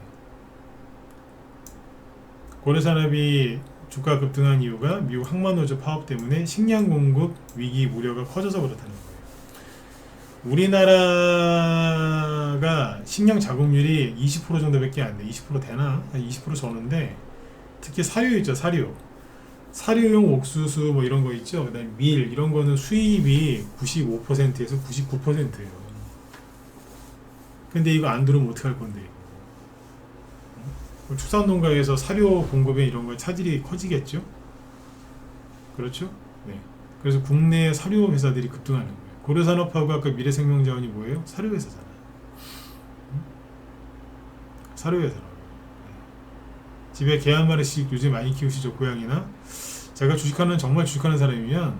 고려산업이 주가 급등한 이유가 미국 항만노조 파업 때문에 식량 공급 위기 우려가 커져서 그렇다는 거예요. 우리나라가 식량 자급률이 20% 정도밖에 안 돼. 20% 되나? 20% 저는데, 특히 사료 있죠, 사료용 옥수수 뭐 이런 거 있죠. 그다음에 밀 이런 거는 수입이 95%에서 99%예요. 근데 이거 안 들어오면 어떡할 건데? 축산농가에서 사료 공급에 이런 거에 차질이 커지겠죠? 그렇죠? 네. 그래서 국내 사료 회사들이 급등하는 거예요. 고려산업하고 아까 미래생명자원이 뭐예요? 사료 회사잖아요. 사료 회사라고. 집에 개 한 마리씩 요즘 많이 키우시죠, 고양이나? 제가 정말 주식하는 사람이면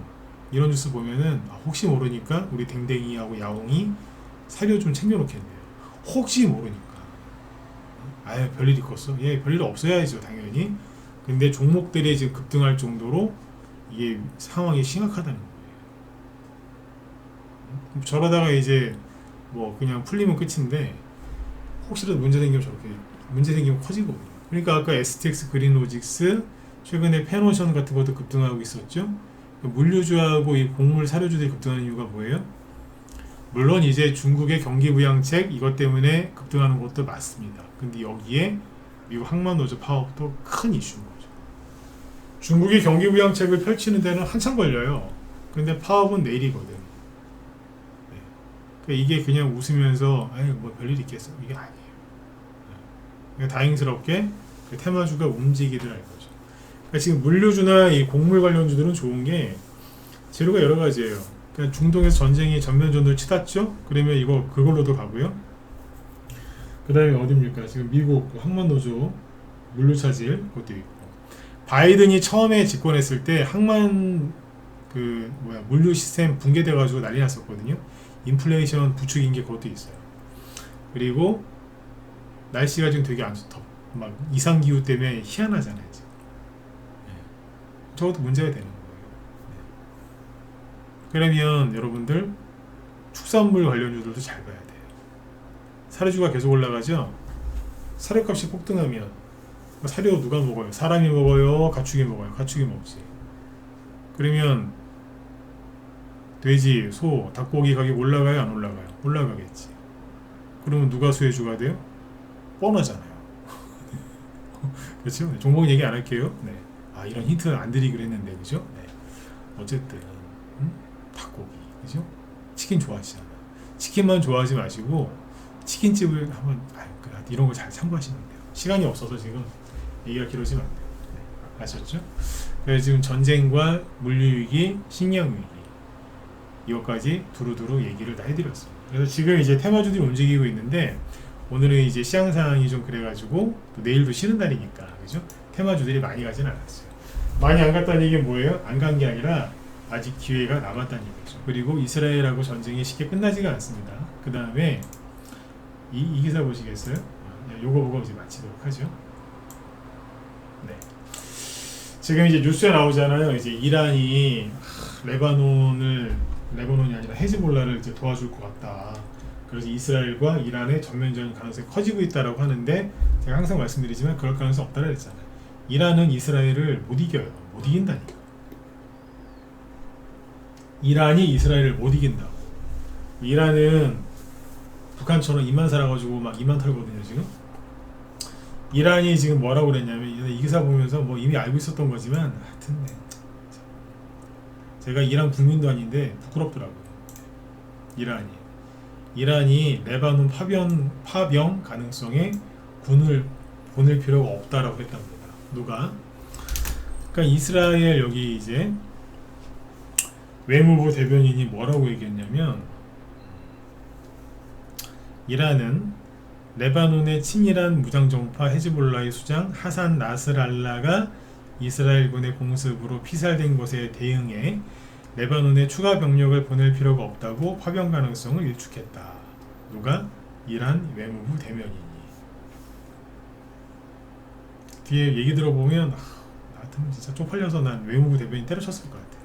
이런 뉴스 보면은 혹시 모르니까 우리 댕댕이하고 야옹이 사료 좀 챙겨놓겠네요. 혹시 모르니까. 아예 별일이 컸어? 예, 별일 없어야죠, 당연히. 근데 종목들이 지금 급등할 정도로 이게 상황이 심각하다는 거예요. 저러다가 이제 뭐 그냥 풀리면 끝인데 혹시라도 문제 생기면 저렇게 문제 생기면 커지거든요. 그러니까 아까 STX 그린로직스 최근에 페노션 같은 것도 급등하고 있었죠. 물류주하고 이 곡물 사료주들이 급등하는 이유가 뭐예요? 물론 이제 중국의 경기 부양책 이것 때문에 급등하는 것도 맞습니다. 근데 여기에 미국 항만노조 파업도 큰 이슈인 거죠. 중국이 경기 부양책을 펼치는 데는 한참 걸려요. 근데 파업은 내일이거든. 네. 그러니까 이게 그냥 웃으면서 아유 뭐 별일 있겠어 이게 아니에요. 네. 그러니까 다행스럽게 그 테마주가 움직이더라는 거죠. 그러니까 지금 물류주나 이 곡물 관련주들은 좋은 게 재료가 여러 가지예요. 그러니까 중동에서 전쟁이 전면전으로 치닫죠. 그러면 이거 그걸로도 가고요. 그 다음에 어디입니까? 지금 미국 항만노조 물류 차질 그것도 있고, 바이든이 처음에 집권했을 때 항만 물류 시스템 붕괴돼가지고 난리 났었거든요. 인플레이션 부추긴 게 그것도 있어요. 그리고 날씨가 지금 되게 안 좋다. 막 이상 기후 때문에 희한하잖아요. 지금. 네. 저것도 문제가 되는 거예요. 네. 그러면 여러분들 축산물 관련주들도 잘 봐야 돼요. 사료주가 계속 올라가죠. 사료값이 폭등하면 사료 누가 먹어요? 사람이 먹어요? 가축이 먹어요? 가축이 먹지. 그러면 돼지, 소, 닭고기 가격 올라가요? 안 올라가요? 올라가겠지. 그러면 누가 수혜주가 돼요? 뻔하잖아요. 그렇죠? 종목 얘기 안 할게요. 네. 아 이런 힌트 안 드리기로 했는데 그죠? 네. 어쨌든 닭고기 그죠? 치킨 좋아하시잖아요. 치킨만 좋아하지 마시고 치킨집을 한번 이런 거 잘 참고하시면 돼요. 시간이 없어서 지금 얘기가 길어지면 안 돼요. 네. 아셨죠? 그래서 지금 전쟁과 물류위기, 식량위기 이것까지 두루두루 얘기를 다 해드렸습니다. 그래서 지금 이제 테마주들이 움직이고 있는데 오늘은 이제 시장 상황이 좀 그래가지고 또 내일도 쉬는 날이니까 그죠? 테마주들이 많이 가진 않았어요. 많이 안 갔다는 얘기는 뭐예요? 안 간 게 아니라 아직 기회가 남았다는 얘기죠. 그리고 이스라엘하고 전쟁이 쉽게 끝나지가 않습니다. 그 다음에 이 기사 보시겠어요? 요거 보고 이제 마치도록 하죠. 네. 지금 이제 뉴스에 나오잖아요. 이제 이란이 레바논이 아니라 헤즈볼라를 이제 도와줄 것 같다. 그래서 이스라엘과 이란의 전면전 가능성이 커지고 있다라고 하는데 제가 항상 말씀드리지만 그럴 가능성 없다고 했잖아요. 이란은 이스라엘을 못 이겨요. 못 이긴다니까. 이란이 이스라엘을 못 이긴다고. 이란은 북한처럼 입만 살아가지고 막 입만 털거든요 지금. 이란이 지금 뭐라고 그랬냐면 이 기사 보면서 뭐 이미 알고 있었던 거지만 하여튼 제가 이란 국민도 아닌데 부끄럽더라고요. 이란이 레바논 파병 가능성에 군을 보낼 필요가 없다라고 했답니다. 누가? 그러니까 이스라엘 여기 이제 외무부 대변인이 뭐라고 얘기했냐면 이란은 레바논의 친이란 무장정파 헤즈볼라의 수장 하산 나스랄라가 이스라엘군의 공습으로 피살된 것에 대응해 레바논에 추가 병력을 보낼 필요가 없다고 파병 가능성을 일축했다. 누가? 이란 외무부 대변인이. 뒤에 얘기 들어보면 나 같으면 진짜 쪽팔려서 난 외무부 대변인 때려쳤을 것 같아.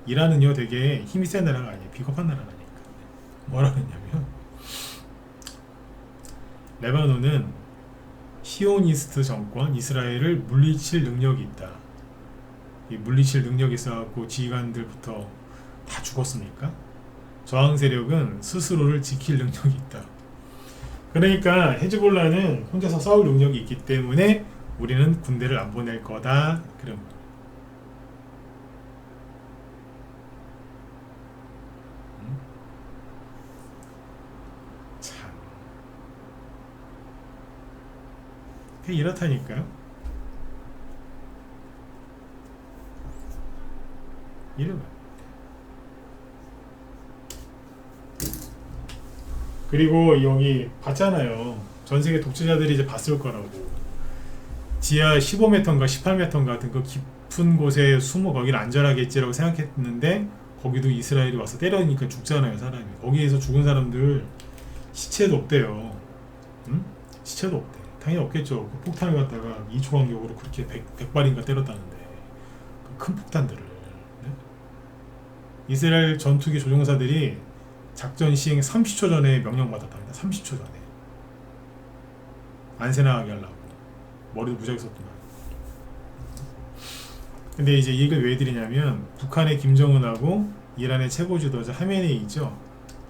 이란은요 되게 힘이 센 나라가 아니에요. 비겁한 나라라니까. 뭐라고 했냐면 레바논은 시오니스트 정권 이스라엘을 물리칠 능력이 있다. 이 물리칠 능력이 있어갖고 지휘관들부터 다 죽었습니까? 저항 세력은 스스로를 지킬 능력이 있다. 그러니까 헤즈볼라는 혼자서 싸울 능력이 있기 때문에 우리는 군대를 안 보낼 거다. 그런 거. 참 이렇다니까요. 이런 거. 그리고 여기 봤잖아요. 전 세계 독재자들이 이제 봤을 거라고. 지하 15m인가 18m 같은 그 깊은 곳에 숨어 거기를 안전하겠지라고 생각했는데 거기도 이스라엘이 와서 때려니까 죽잖아요, 사람이. 거기에서 죽은 사람들 시체도 없대요. 응? 시체도 없대. 당연히 없겠죠. 그 폭탄을 갖다가 2초 간격으로 그렇게 100발인가 때렸다는데 그 큰 폭탄들을. 네? 이스라엘 전투기 조종사들이 작전 시행 30초 전에 명령받았답니다. 30초 전에. 안 새나가게 하려고. 머리도 무지하게 썼더만. 근데 이제 이걸 왜 드리냐면 북한의 김정은하고 이란의 최고 지도자 하메네이 있죠.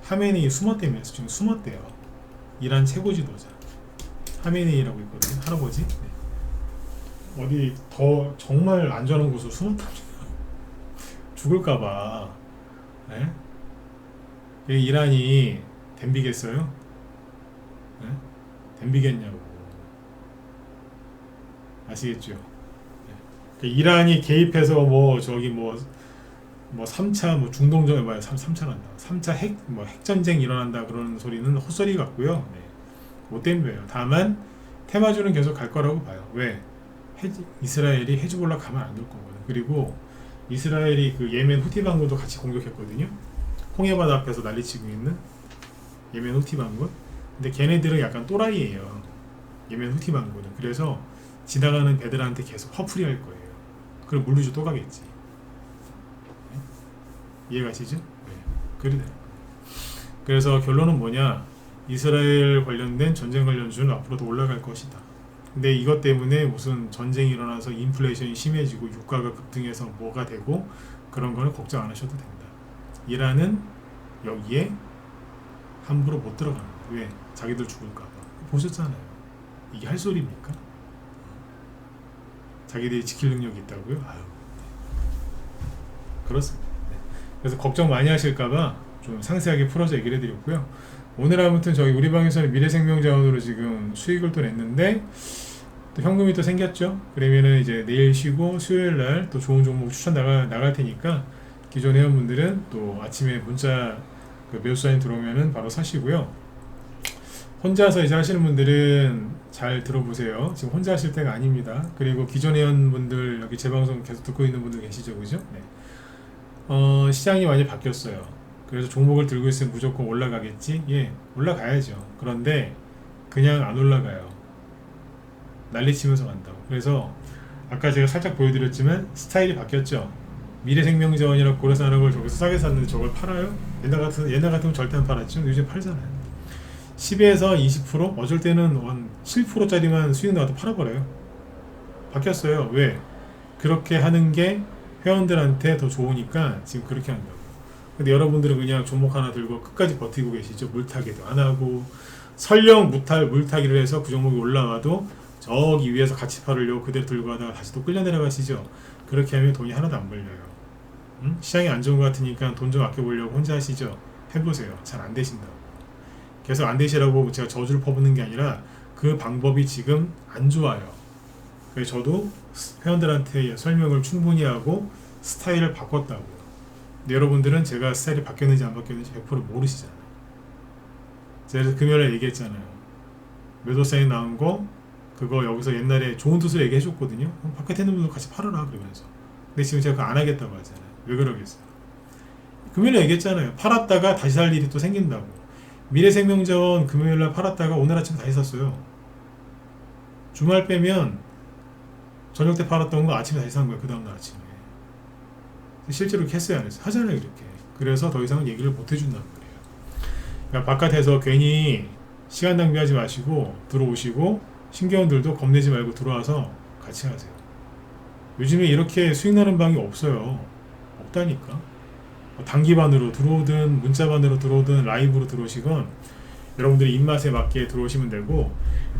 하메네이 숨었대면서 지금 숨었대요. 이란 최고 지도자 하메네이라고 있거든요. 할아버지. 네. 어디 더 정말 안전한 곳으로 숨었답니다. 죽을까봐. 네? 이란이 덤비겠어요? 네? 덤비겠냐고. 아시겠죠? 네. 이란이 개입해서 뭐 저기 뭐 3차 뭐 중동전에 뭐야 3차 난다. 3차 핵전쟁 일어난다 그러는 소리는 헛소리 같고요. 네. 못 덤벼요. 다만 테마주는 계속 갈 거라고 봐요. 왜? 이스라엘이 헤즈볼라 가만 안 둘 거거든. 그리고 이스라엘이 그 예멘 후티 반군도 같이 공격했거든요. 홍해바다 앞에서 난리치고 있는 예멘 후티 반군. 근데 걔네들은 약간 또라이예요. 예멘 후티 반군은. 그래서 지나가는 배들한테 계속 화풀이 할 거예요. 그럼 물류주 또 가겠지. 네? 이해가시죠? 네. 그러네. 그래서 결론은 뭐냐? 이스라엘 관련된 전쟁 관련주는 앞으로도 올라갈 것이다. 근데 이것 때문에 무슨 전쟁이 일어나서 인플레이션이 심해지고 유가가 급등해서 뭐가 되고 그런 거는 걱정 안 하셔도 된다. 이란은 여기에 함부로 못 들어갑니다. 왜? 자기들 죽을까봐. 보셨잖아요. 이게 할 소리입니까? 자기들이 지킬 능력이 있다고요? 아유. 그렇습니다. 네. 그래서 걱정 많이 하실까봐 좀 상세하게 풀어서 얘기를 해드렸고요. 오늘 아무튼 저희 우리 방에서는 미래생명자원으로 지금 수익을 또 냈는데 또 현금이 또 생겼죠. 그러면은 이제 내일 쉬고 수요일날 또 좋은 종목 추천 나갈 테니까 기존 회원분들은 또 아침에 문자 그 매수 사인 들어오면은 바로 사시고요. 혼자서 이제 하시는 분들은 잘 들어보세요. 지금 혼자 하실 때가 아닙니다. 그리고 기존 회원분들 여기 제 방송 계속 듣고 있는 분들 계시죠, 그죠? 네. 시장이 많이 바뀌었어요. 그래서 종목을 들고 있으면 무조건 올라가겠지? 예, 올라가야죠. 그런데 그냥 안 올라가요. 난리치면서 간다고. 그래서 아까 제가 살짝 보여드렸지만 스타일이 바뀌었죠. 미래생명자원이라고 고려서 하는 걸 저기서 싸게 샀는데 저걸 팔아요? 옛날 같으면 절대 안 팔았죠. 요즘 팔잖아요. 10에서 20%? 어쩔 때는 한 7%짜리만 수익 나와도 팔아버려요. 바뀌었어요. 왜? 그렇게 하는 게 회원들한테 더 좋으니까 지금 그렇게 한다고. 근데 여러분들은 그냥 종목 하나 들고 끝까지 버티고 계시죠. 물타기도 안 하고 설령 물타기를 해서 그 종목이 올라와도 저기 위에서 같이 팔으려고 그대로 들고 가다가 다시 또 끌려 내려가시죠. 그렇게 하면 돈이 하나도 안 벌려요. 응? 시장이 안 좋은 것 같으니까 돈 좀 아껴보려고 혼자 하시죠. 해보세요. 잘 안 되신다고. 계속 안 되시라고 제가 저주를 퍼붓는 게 아니라 그 방법이 지금 안 좋아요. 그래서 저도 회원들한테 설명을 충분히 하고 스타일을 바꿨다고요. 근데 여러분들은 제가 스타일이 바뀌었는지 안 바뀌었는지 100% 모르시잖아요. 제가 금요일에 얘기했잖아요. 매도 사인 나온 거 그거 여기서 옛날에 좋은 뜻으로 얘기해줬거든요. 바깥에 있는 분들 같이 팔아라 그러면서. 근데 지금 제가 그거 안 하겠다고 하잖아요. 왜 그러겠어요? 금요일에 얘기했잖아요. 팔았다가 다시 살 일이 또 생긴다고. 미래생명자원 금요일날 팔았다가 오늘 아침 다시 샀어요. 주말 빼면 저녁 때 팔았던 거 아침에 다시 산 거예요. 그 다음날 아침에. 실제로 이렇게 했어요, 안 했어요? 하잖아요, 이렇게. 그래서 더 이상은 얘기를 못 해준다는 거예요. 그러니까 바깥에서 괜히 시간 낭비하지 마시고 들어오시고 신규원들도 겁내지 말고 들어와서 같이 하세요. 요즘에 이렇게 수익 나는 방이 없어요. 없다니까. 단기반으로 들어오든 문자반으로 들어오든 라이브로 들어오시건 여러분들이 입맛에 맞게 들어오시면 되고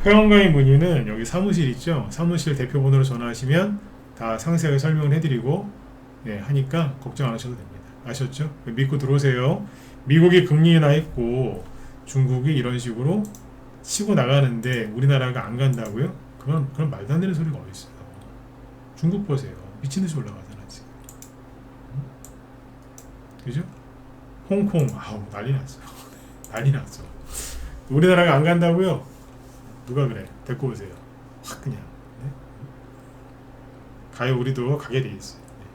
회원가입 문의는 여기 사무실 있죠. 사무실 대표번호로 전화하시면 다 상세하게 설명을 해드리고 네, 하니까 걱정 안 하셔도 됩니다. 아셨죠? 믿고 들어오세요. 미국이 금리 인하했고 중국이 이런 식으로 치고 나가는데 우리나라가 안 간다고요? 그런 말도 안 되는 소리가 어디 있어요. 중국 보세요. 미친듯이 올라가잖아 지금. 그죠? 홍콩 아우 난리 났어. 난리 났어. 우리나라가 안 간다고요? 누가 그래? 데리고 오세요. 확 그냥. 네? 가요. 우리도 가게 돼 있어요. 네.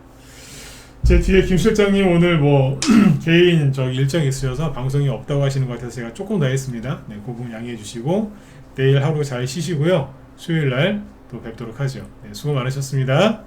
제 뒤에 김 실장님 오늘 뭐 개인 저기 일정이 있으셔서 방송이 없다고 하시는 것 같아서 제가 조금 더 했습니다. 네, 그 부분 양해해 주시고 내일 하루 잘 쉬시고요. 수요일 날 또 뵙도록 하죠. 네, 수고 많으셨습니다.